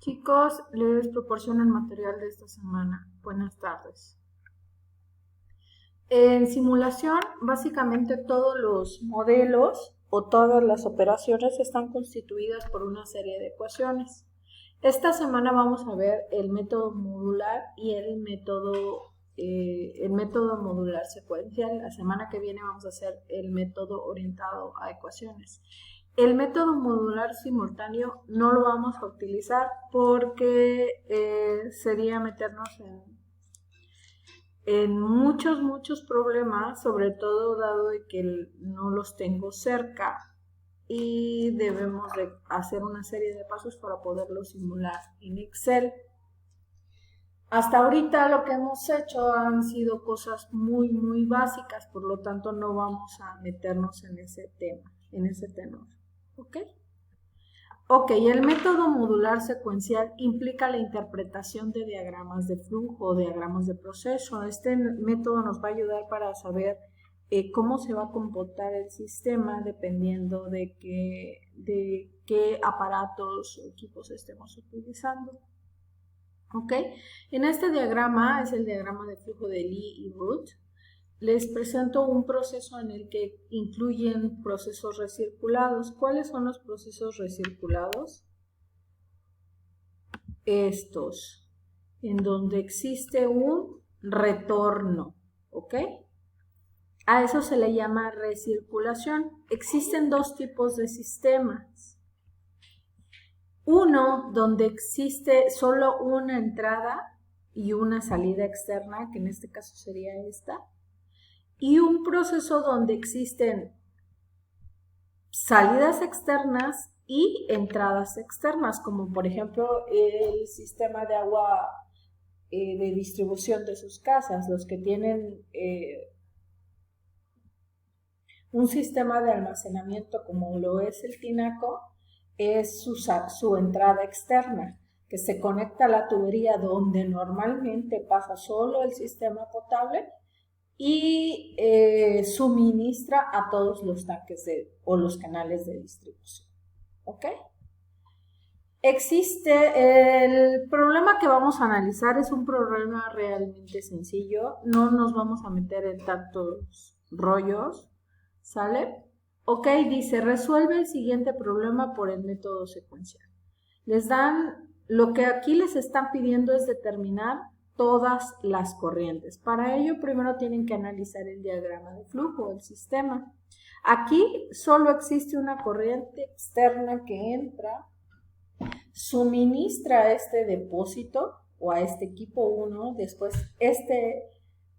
Chicos, les proporciono el material de esta semana. Buenas tardes. En simulación, básicamente todos los modelos o todas las operaciones están constituidas por una serie de ecuaciones. Esta semana vamos a ver el método modular y el método modular secuencial. La semana que viene vamos a hacer el método orientado a ecuaciones. El método modular simultáneo no lo vamos a utilizar porque sería meternos en muchos problemas, sobre todo dado de que no los tengo cerca y debemos de hacer una serie de pasos para poderlo simular en Excel. Hasta ahorita lo que hemos hecho han sido cosas muy básicas, por lo tanto no vamos a meternos en ese tema, en ese tenor. ¿Ok? Ok, el método modular secuencial implica la interpretación de diagramas de flujo o diagramas de proceso. Este método nos va a ayudar para saber cómo se va a comportar el sistema dependiendo de qué aparatos o equipos estemos utilizando. Ok, en este diagrama es el diagrama de flujo de Lee y Root. Les presento un proceso en el que incluyen procesos recirculados. ¿Cuáles son los procesos recirculados? Estos, en donde existe un retorno, ¿ok? A eso se le llama recirculación. Existen dos tipos de sistemas. Uno donde existe solo una entrada y una salida externa, que en este caso sería esta. Y un proceso donde existen salidas externas y entradas externas, como por ejemplo el sistema de agua de distribución de sus casas, los que tienen un sistema de almacenamiento como lo es el tinaco, es su entrada externa, que se conecta a la tubería donde normalmente pasa solo el sistema potable y suministra a todos los tanques o los canales de distribución. ¿Ok? El problema que vamos a analizar es un problema realmente sencillo. No nos vamos a meter en tantos rollos. ¿Sale? Ok, dice, resuelve el siguiente problema por el método secuencial. Lo que aquí les están pidiendo es determinar todas las corrientes. Para ello, primero tienen que analizar el diagrama de flujo del sistema. Aquí solo existe una corriente externa que entra, suministra a este depósito o a este equipo 1, después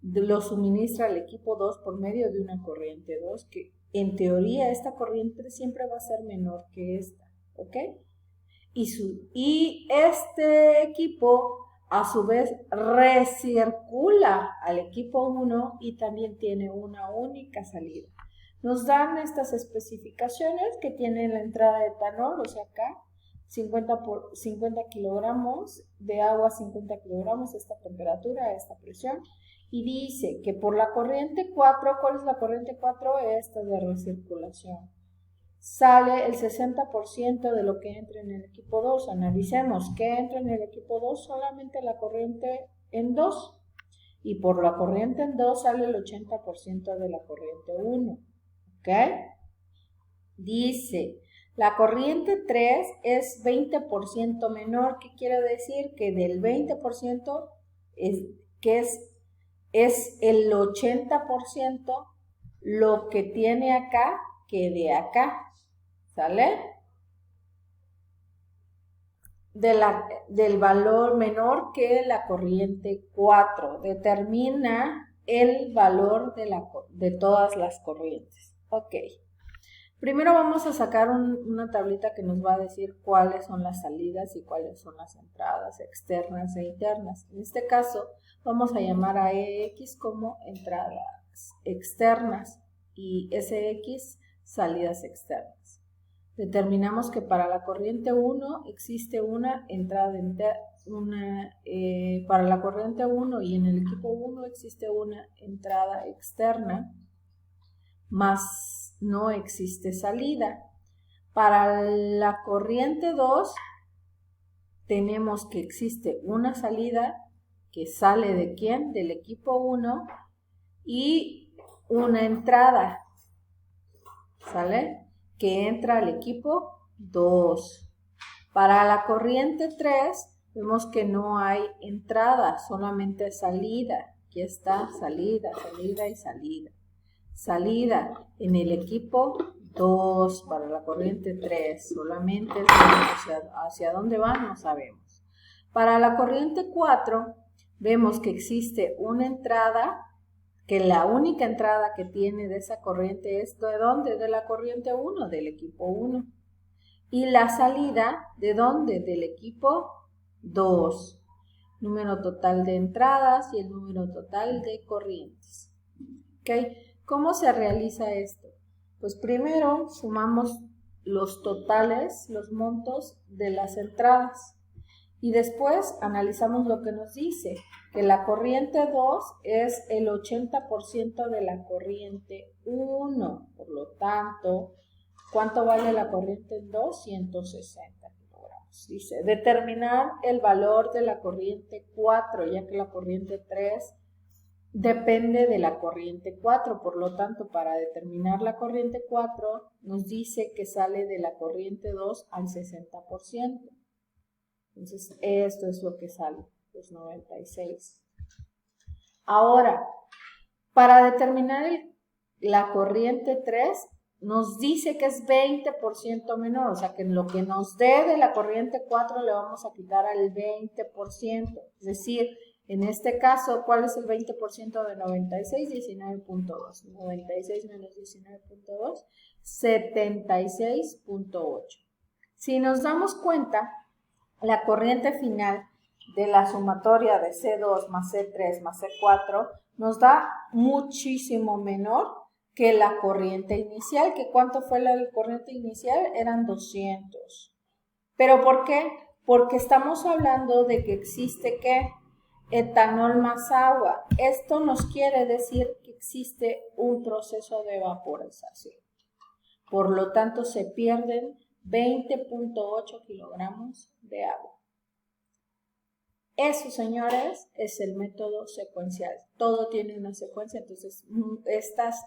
lo suministra al equipo 2 por medio de una corriente 2, que en teoría esta corriente siempre va a ser menor que esta, ¿ok? Y este equipo a su vez recircula al equipo 1 y también tiene una única salida. Nos dan estas especificaciones que tiene la entrada de etanol, o sea acá 50 kilogramos de agua, 50 kilogramos, esta temperatura, esta presión, y dice que por la corriente 4, ¿cuál es la corriente 4? Esta de recirculación. Sale el 60% de lo que entra en el equipo 2. Analicemos qué entra en el equipo 2, solamente la corriente en 2. Y por la corriente en 2 sale el 80% de la corriente 1. ¿Ok? Dice, la corriente 3 es 20% menor. ¿Qué quiere decir? Que del 20% es el 80% lo que tiene acá que de acá. ¿Sale? Del valor menor que la corriente 4. Determina el valor de todas las corrientes. Ok. Primero vamos a sacar una tablita que nos va a decir cuáles son las salidas y cuáles son las entradas externas e internas. En este caso vamos a llamar a EX como entradas externas y SX salidas externas. Determinamos que para la corriente 1 existe una entrada para la corriente 1 y en el equipo 1 existe una entrada externa, más no existe salida. Para la corriente 2 tenemos que existe una salida que sale ¿de quién? Del equipo 1 y una entrada, ¿sale? Que entra al equipo 2. Para la corriente 3 vemos que no hay entrada, solamente salida. Aquí está salida, salida y salida. Salida en el equipo 2 para la corriente 3, solamente hacia dónde va no sabemos. Para la corriente 4 vemos que existe una entrada, que la única entrada que tiene de esa corriente es ¿de dónde? De la corriente 1, del equipo 1. Y la salida, ¿de dónde? Del equipo 2. Número total de entradas y el número total de corrientes. ¿Ok? ¿Cómo se realiza esto? Pues primero sumamos los totales, los montos de las entradas. Y después analizamos lo que nos dice, que la corriente 2 es el 80% de la corriente 1. Por lo tanto, ¿cuánto vale la corriente 2? 160 kilogramos. Dice, determinar el valor de la corriente 4, ya que la corriente 3 depende de la corriente 4. Por lo tanto, para determinar la corriente 4, nos dice que sale de la corriente 2 al 60%. Entonces, esto es lo que sale, los 96. Ahora, para determinar la corriente 3, nos dice que es 20% menor, o sea que lo que nos dé de la corriente 4 le vamos a quitar al 20%. Es decir, en este caso, ¿cuál es el 20% de 96? 19.2. 96 menos 19.2, 76.8. Si nos damos cuenta, la corriente final de la sumatoria de C2 más C3 más C4 nos da muchísimo menor que la corriente inicial. ¿Que cuánto fue la corriente inicial? Eran 200. ¿Pero por qué? Porque estamos hablando de que existe, ¿qué? Etanol más agua. Esto nos quiere decir que existe un proceso de vaporización. Por lo tanto, se pierden 20.8 kilogramos de agua. Eso, señores, es el método secuencial. Todo tiene una secuencia, entonces estas,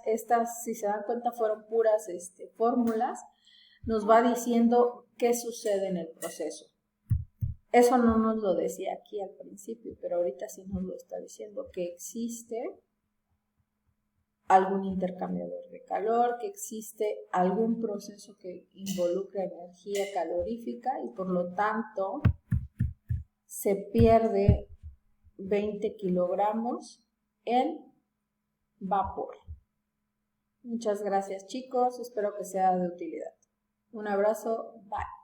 si se dan cuenta, fueron puras fórmulas. Nos va diciendo qué sucede en el proceso. Eso no nos lo decía aquí al principio, pero ahorita sí nos lo está diciendo, que existe algún intercambiador de calor, que existe algún proceso que involucra energía calorífica y por lo tanto se pierde 20 kilogramos en vapor. Muchas gracias, chicos, espero que sea de utilidad. Un abrazo, bye.